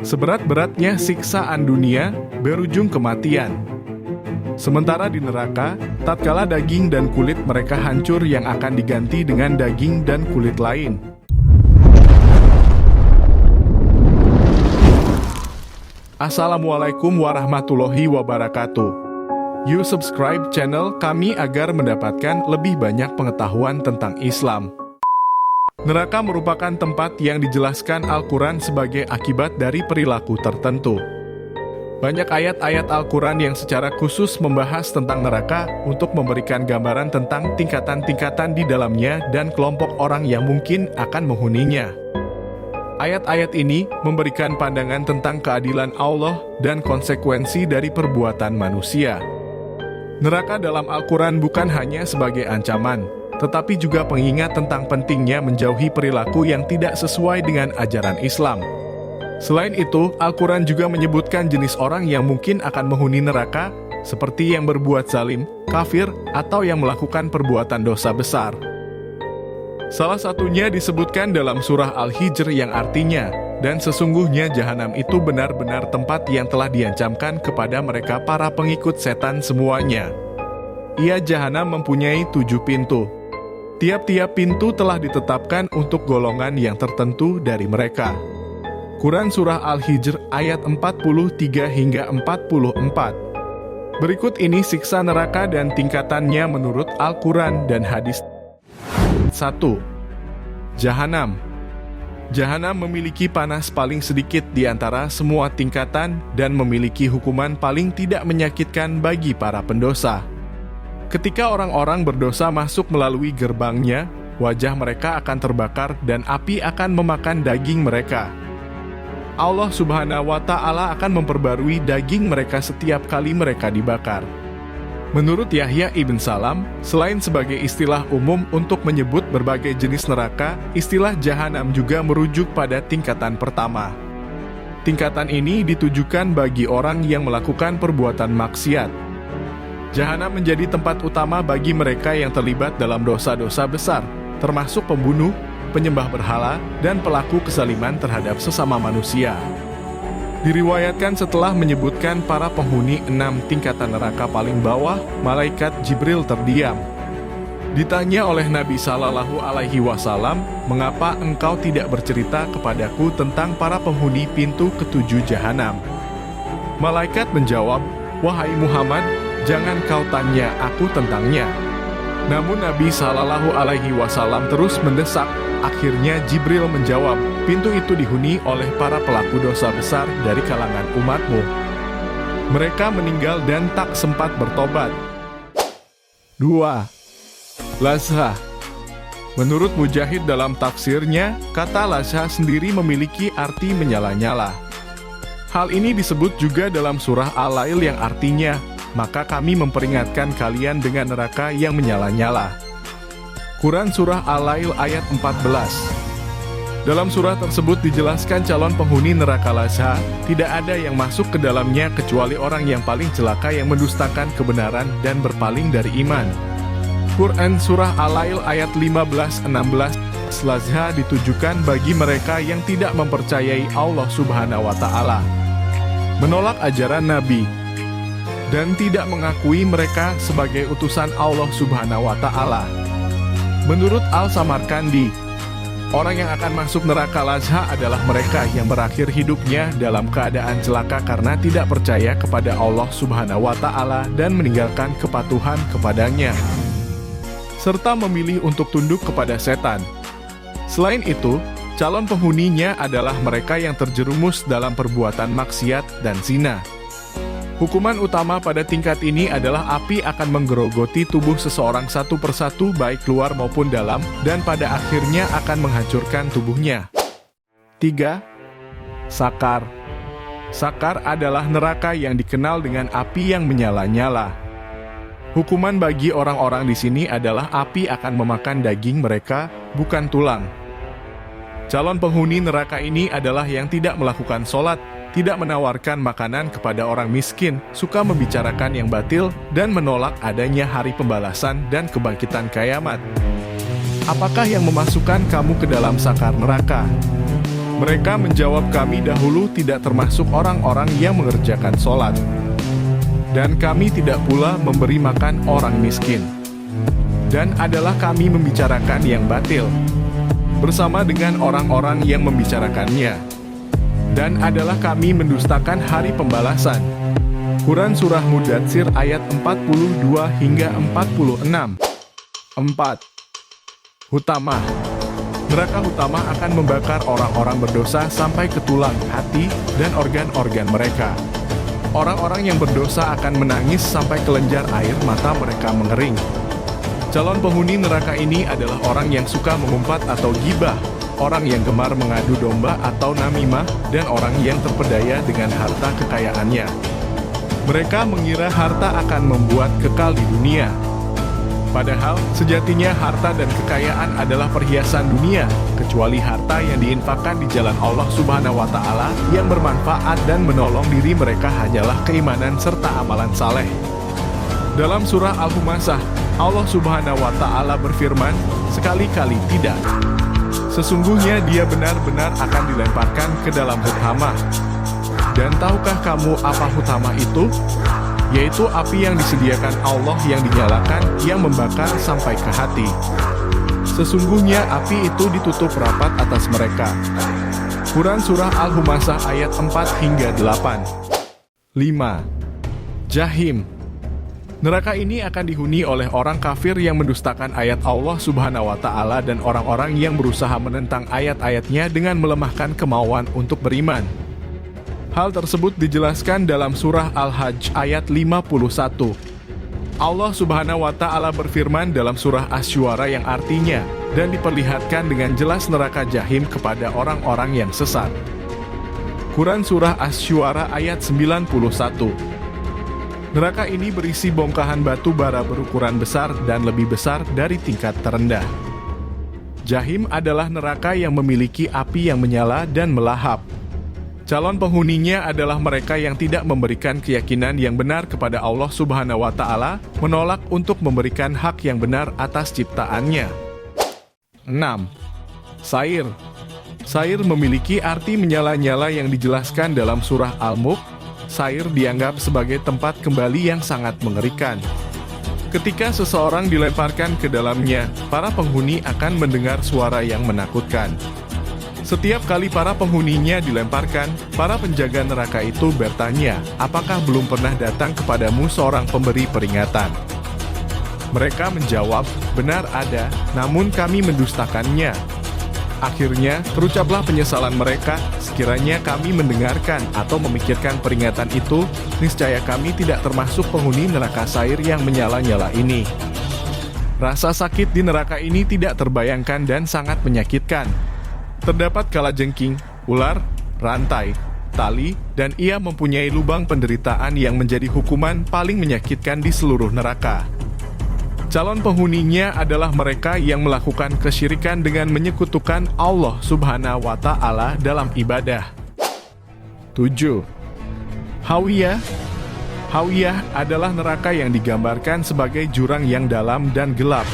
Seberat-beratnya siksaan dunia berujung kematian. Sementara di neraka, tatkala daging dan kulit mereka hancur yang akan diganti dengan daging dan kulit lain. Assalamualaikum warahmatullahi wabarakatuh. You subscribe channel kami agar mendapatkan lebih banyak pengetahuan tentang Islam. Neraka merupakan tempat yang dijelaskan Al-Quran sebagai akibat dari perilaku tertentu. Banyak ayat-ayat Al-Quran yang secara khusus membahas tentang neraka untuk memberikan gambaran tentang tingkatan-tingkatan di dalamnya dan kelompok orang yang mungkin akan menghuninya. Ayat-ayat ini memberikan pandangan tentang keadilan Allah dan konsekuensi dari perbuatan manusia. Neraka dalam Al-Quran bukan hanya sebagai ancaman, tetapi juga pengingat tentang pentingnya menjauhi perilaku yang tidak sesuai dengan ajaran Islam. Selain itu, Al-Quran juga menyebutkan jenis orang yang mungkin akan menghuni neraka, seperti yang berbuat zalim, kafir, atau yang melakukan perbuatan dosa besar. Salah satunya disebutkan dalam surah Al-Hijr yang artinya, dan sesungguhnya jahanam itu benar-benar tempat yang telah diancamkan kepada mereka para pengikut setan semuanya. Ia jahanam mempunyai 7 pintu. Tiap-tiap pintu telah ditetapkan untuk golongan yang tertentu dari mereka. Quran Surah Al-Hijr ayat 43 hingga 44. Berikut ini siksa neraka dan tingkatannya menurut Al-Quran dan hadis. 1. Jahanam. Jahanam memiliki panas paling sedikit di antara semua tingkatan dan memiliki hukuman paling tidak menyakitkan bagi para pendosa. Ketika orang-orang berdosa masuk melalui gerbangnya, wajah mereka akan terbakar dan api akan memakan daging mereka. Allah Subhanahu wa Ta'ala akan memperbarui daging mereka setiap kali mereka dibakar. Menurut Yahya ibn Salam, selain sebagai istilah umum untuk menyebut berbagai jenis neraka, istilah jahanam juga merujuk pada tingkatan pertama. Tingkatan ini ditujukan bagi orang yang melakukan perbuatan maksiat. Jahanam menjadi tempat utama bagi mereka yang terlibat dalam dosa-dosa besar, termasuk pembunuh, penyembah berhala, dan pelaku kezaliman terhadap sesama manusia. Diriwayatkan setelah menyebutkan para penghuni 6 tingkatan neraka paling bawah, malaikat Jibril terdiam. Ditanya oleh Nabi Shallallahu Alaihi Wasallam, mengapa engkau tidak bercerita kepadaku tentang para penghuni pintu ketujuh jahanam? Malaikat menjawab, wahai Muhammad, jangan kau tanya aku tentangnya. Namun Nabi Shallallahu Alaihi Wasallam terus mendesak. Akhirnya Jibril menjawab, pintu itu dihuni oleh para pelaku dosa besar dari kalangan umatmu. Mereka meninggal dan tak sempat bertobat. 2. Lazah. Menurut Mujahid dalam tafsirnya, kata lazah sendiri memiliki arti menyala-nyala. Hal ini disebut juga dalam surah Al-Lail yang artinya, maka kami memperingatkan kalian dengan neraka yang menyala-nyala. Quran Surah Al-Lail ayat 14. Dalam surah tersebut dijelaskan calon penghuni neraka lazah, tidak ada yang masuk ke dalamnya kecuali orang yang paling celaka yang mendustakan kebenaran dan berpaling dari iman. Quran Surah Al-Lail ayat 15-16. Lazah ditujukan bagi mereka yang tidak mempercayai Allah Subhanahu wa Ta'ala, menolak ajaran Nabi, dan tidak mengakui mereka sebagai utusan Allah Subhanahu wa Ta'ala. Menurut Al-Samarkandi, orang yang akan masuk neraka lazah adalah mereka yang berakhir hidupnya dalam keadaan celaka karena tidak percaya kepada Allah Subhanahu wa Ta'ala dan meninggalkan kepatuhan kepadanya, serta memilih untuk tunduk kepada setan. Selain itu, calon penghuninya adalah mereka yang terjerumus dalam perbuatan maksiat dan zina. Hukuman utama pada tingkat ini adalah api akan menggerogoti tubuh seseorang satu persatu baik luar maupun dalam, dan pada akhirnya akan menghancurkan tubuhnya. 3. Sakar. Sakar adalah neraka yang dikenal dengan api yang menyala-nyala. Hukuman bagi orang-orang di sini adalah api akan memakan daging mereka, bukan tulang. Calon penghuni neraka ini adalah yang tidak melakukan sholat, tidak menawarkan makanan kepada orang miskin, suka membicarakan yang batil, dan menolak adanya hari pembalasan dan kebangkitan kiamat. Apakah yang memasukkan kamu ke dalam sakar neraka? Mereka menjawab, kami dahulu tidak termasuk orang-orang yang mengerjakan sholat. Dan kami tidak pula memberi makan orang miskin. Dan adalah kami membicarakan yang batil bersama dengan orang-orang yang membicarakannya. Dan adalah kami mendustakan hari pembalasan. Quran Surah Mudatsir ayat 42 hingga 46. 4. Hutamah. Neraka Hutamah akan membakar orang-orang berdosa sampai ke tulang, hati, dan organ-organ mereka. Orang-orang yang berdosa akan menangis sampai kelenjar air mata mereka mengering. Calon penghuni neraka ini adalah orang yang suka mengumpat atau gibah, orang yang gemar mengadu domba atau namimah, dan orang yang terpedaya dengan harta kekayaannya. Mereka mengira harta akan membuat kekal di dunia. Padahal, sejatinya harta dan kekayaan adalah perhiasan dunia, kecuali harta yang diinfakkan di jalan Allah Subhanahu wa Ta'ala yang bermanfaat dan menolong diri mereka hanyalah keimanan serta amalan saleh. Dalam surah Al-Humasah, Allah Subhanahu wa Ta'ala berfirman, sekali-kali tidak. Sesungguhnya dia benar-benar akan dilemparkan ke dalam Hutamah. Dan tahukah kamu apa Hutamah itu? Yaitu api yang disediakan Allah yang dinyalakan, yang membakar sampai ke hati. Sesungguhnya api itu ditutup rapat atas mereka. Quran Surah Al-Humasah ayat 4 hingga 8. 5. Jahim. Neraka ini akan dihuni oleh orang kafir yang mendustakan ayat Allah Subhanahu wa Ta'ala dan orang-orang yang berusaha menentang ayat-ayatnya dengan melemahkan kemauan untuk beriman. Hal tersebut dijelaskan dalam surah Al-Hajj ayat 51. Allah Subhanahu wa Ta'ala berfirman dalam surah Asy-Syu'ara yang artinya, dan diperlihatkan dengan jelas neraka Jahim kepada orang-orang yang sesat. Quran Surah Asy-Syu'ara ayat 91. Neraka ini berisi bongkahan batu bara berukuran besar dan lebih besar dari tingkat terendah. Jahim adalah neraka yang memiliki api yang menyala dan melahap. Calon penghuninya adalah mereka yang tidak memberikan keyakinan yang benar kepada Allah Subhanahu wa Ta'ala, menolak untuk memberikan hak yang benar atas ciptaannya. 6. Sair. Sair memiliki arti menyala-nyala yang dijelaskan dalam surah Al-Mulk. Sair dianggap sebagai tempat kembali yang sangat mengerikan. Ketika seseorang dilemparkan ke dalamnya, para penghuni akan mendengar suara yang menakutkan. Setiap kali para penghuninya dilemparkan, para penjaga neraka itu bertanya, apakah belum pernah datang kepadamu seorang pemberi peringatan? Mereka menjawab, benar ada, namun kami mendustakannya. Akhirnya, terucaplah penyesalan mereka, sekiranya kami mendengarkan atau memikirkan peringatan itu, niscaya kami tidak termasuk penghuni neraka sair yang menyala-nyala ini. Rasa sakit di neraka ini tidak terbayangkan dan sangat menyakitkan. Terdapat kalajengking, ular, rantai, tali, dan ia mempunyai lubang penderitaan yang menjadi hukuman paling menyakitkan di seluruh neraka. Calon penghuninya adalah mereka yang melakukan kesyirikan dengan menyekutukan Allah Subhanahu wa Ta'ala dalam ibadah. 7. Hawiyah. Hawiyah adalah neraka yang digambarkan sebagai jurang yang dalam dan gelap.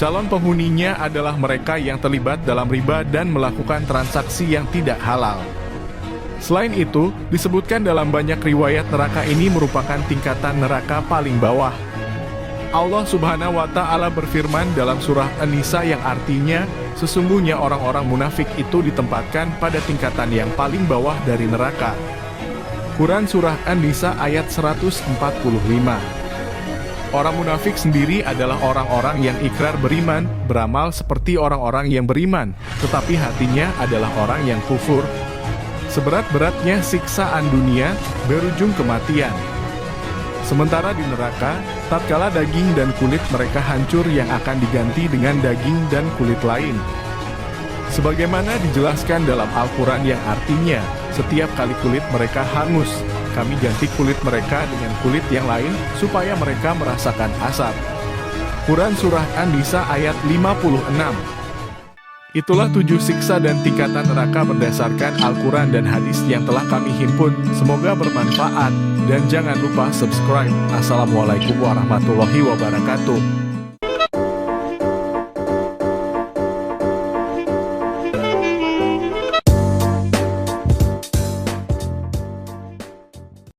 Calon penghuninya adalah mereka yang terlibat dalam riba dan melakukan transaksi yang tidak halal. Selain itu, disebutkan dalam banyak riwayat neraka ini merupakan tingkatan neraka paling bawah. Allah Subhanahu wa Ta'ala berfirman dalam surah An-Nisa yang artinya, sesungguhnya orang-orang munafik itu ditempatkan pada tingkatan yang paling bawah dari neraka. Quran Surah An-Nisa ayat 145. Orang munafik sendiri adalah orang-orang yang ikrar beriman, beramal seperti orang-orang yang beriman, tetapi hatinya adalah orang yang kufur. Seberat-beratnya siksaan dunia, berujung kematian. Sementara di neraka, tatkala daging dan kulit mereka hancur yang akan diganti dengan daging dan kulit lain. Sebagaimana dijelaskan dalam Al-Quran yang artinya, setiap kali kulit mereka hangus, kami ganti kulit mereka dengan kulit yang lain, supaya mereka merasakan asap. Quran Surah An-Nisa ayat 56. Itulah 7 siksa dan tingkatan neraka berdasarkan Al-Quran dan hadis yang telah kami himpun. Semoga bermanfaat, dan jangan lupa subscribe. Assalamualaikum warahmatullahi wabarakatuh.